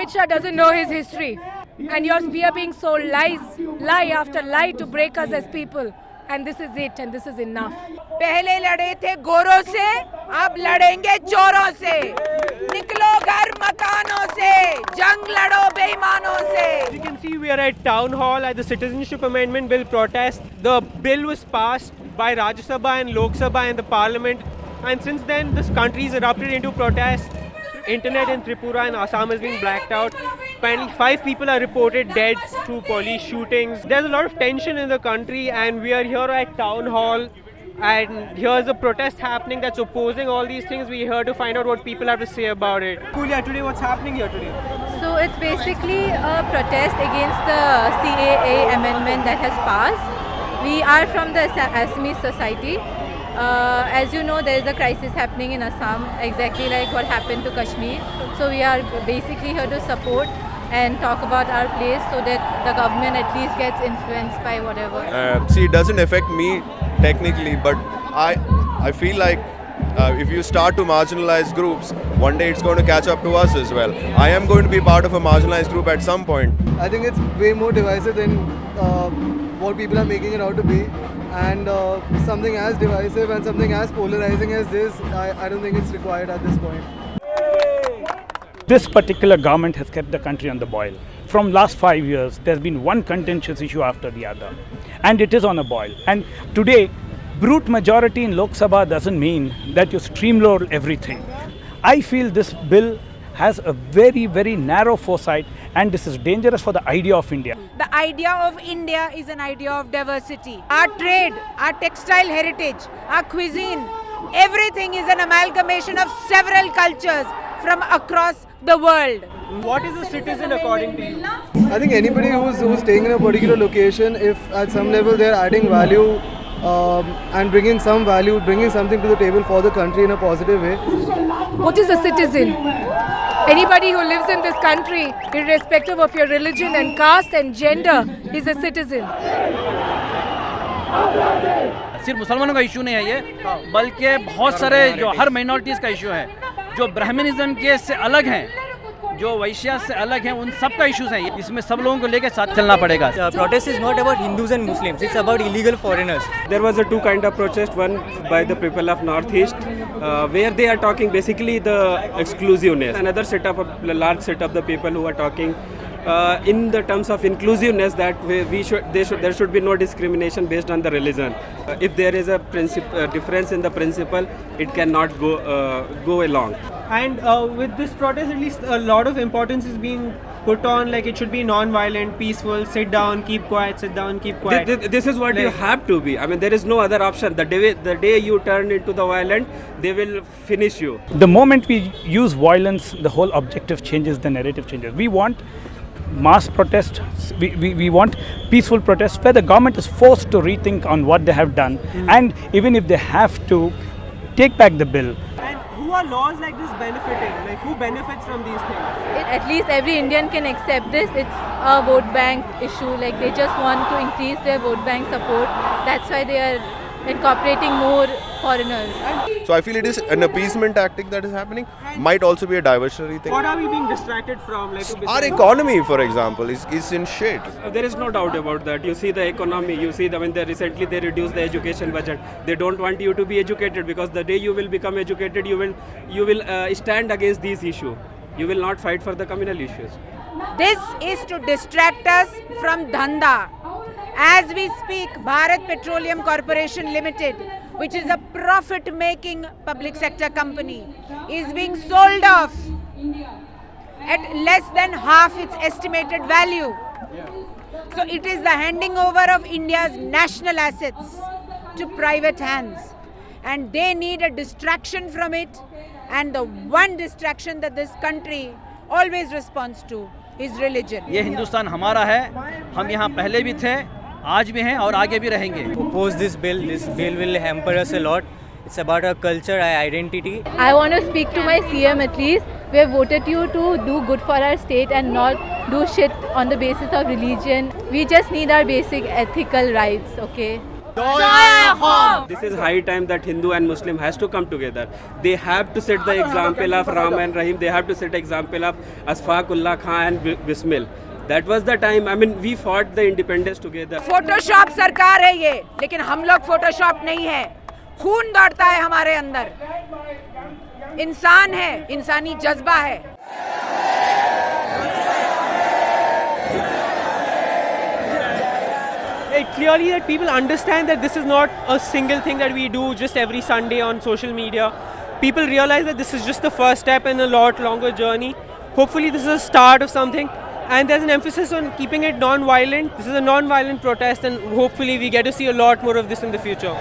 Amit Shah doesn't know his history. And we are being sold lie after lie to break us as people. And this is it, and this is enough. पहले लड़े थे गोरों से, अब लड़ेंगे चोरों से. निकलो घर मकानों से, जंग लड़ो बेईमानों से. You can see we are at Town Hall at the Citizenship Amendment Bill protest. The bill was passed by Rajya Sabha and Lok Sabha and the Parliament, and since then this country has erupted into protest. Internet in Tripura and Assam is being blacked out. Apparently 5 people are reported dead through police shootings. There's a lot of tension in the country, and we are here at Town Hall, and here's a protest happening that's opposing all these things. We're here to find out what people have to say about it. Julia, today what's happening here today? So it's basically a protest against the CAA amendment that has passed. We are from the Assamese society. As you know, there is a crisis happening in Assam, exactly like what happened to Kashmir. So we are basically here to support and talk about our place so that the government at least gets influenced by whatever. See, it doesn't affect me technically, but I feel like if you start to marginalize groups, one day it's going to catch up to us as well. I am going to be part of a marginalized group at some point. I think it's way more divisive than what people are making it out to be. And something as divisive and something as polarizing as this, I don't think it's required at this point. This particular government has kept the country on the boil. From last 5 years, there's been one contentious issue after the other. And it is on a boil. And today, brute majority in Lok Sabha doesn't mean that you streamroll everything. I feel this bill has a very, very narrow foresight, and this is dangerous for the idea of India. The idea of India is an idea of diversity. Our trade, our textile heritage, our cuisine, everything is an amalgamation of several cultures from across the world. What is a citizen according to you? I think anybody who's staying in a particular location, if at some level they're adding value and bringing some value, bringing something to the table for the country in a positive way. What is a citizen? Anybody who lives in this country, irrespective of your religion and caste and gender, is a citizen. सिर्फ मुसलमानों का issue नहीं है ये, बल्कि बहुत सारे जो हर माइनॉरिटीज़ का इशू है, जो ब्राह्मणिज्म के से अलग हैं, जो वैश्या से अलग हैं, उन सब का इश्यूज है. इसमें सब लोगों को लेकर साथ चलना पड़ेगा. Protest is not about Hindus and Muslims, it's about illegal foreigners. There was a two kind of protest, one by the people of Northeast, where they are talking basically the exclusiveness. Another set of a large set of the people who are talking in the terms of inclusiveness, that there should be no discrimination based on the religion. If there is a difference in the principle, it cannot go along. And with this protest, at least a lot of importance is being put on, like it should be non-violent, peaceful, sit down, keep quiet, sit down, keep quiet. This is what you have to be. I mean, there is no other option. The day you turn into the violent, they will finish you. The moment we use violence, the whole objective changes, the narrative changes. We want mass protest, we want peaceful protest where the government is forced to rethink on what they have done, and even if they have to take back the bill. And who are laws like this benefiting? Like who benefits from these things? At least every Indian can accept this. It's a vote bank issue. Like they just want to increase their vote bank support. That's why they are incorporating more foreigners. So I feel it is an appeasement tactic that is happening. Might also be a diversionary thing. What are we being distracted from? Like Our economy, for example, is in shit. There is no doubt about that. You see the economy, you see when recently they reduced the education budget. They don't want you to be educated, because the day you will become educated, you will stand against these issues. You will not fight for the communal issues. This is to distract us from dhanda. As we speak, Bharat Petroleum Corporation Limited, which is a profit-making public sector company, is being sold off at less than half its estimated value. So it is the handing over of India's national assets to private hands, and they need a distraction from it, and the one distraction that this country always responds to is religion. ये हिंदुस्तान हमारा है, हम यहाँ पहले भी थे, आज भी हैं और आगे भी रहेंगे. Oppose this bill. This bill will hamper us a lot. It's about our culture, our identity. I want to speak to my CM at least. We have voted you to do good for our state and not do shit on the basis of religion. We just need our basic ethical rights, okay? This is high time that Hindu and Muslim has to come together. They have to set the example of Ram and Rahim. They have to set example of Asfaqullah Khan and Bismil. That was the time. I mean, we fought the independence together. Photoshop सरकार है ये, लेकिन हम लोग Photoshop नहीं है. खून दौड़ता है हमारे अंदर. इंसान है, इंसानी जज्बा है. Clearly that people understand that this is not a single thing that we do just every Sunday on social media. People realize that this is just the first step in a lot longer journey. Hopefully this is a start of something, and there's an emphasis on keeping it non-violent. This is a non-violent protest, and hopefully we get to see a lot more of this in the future.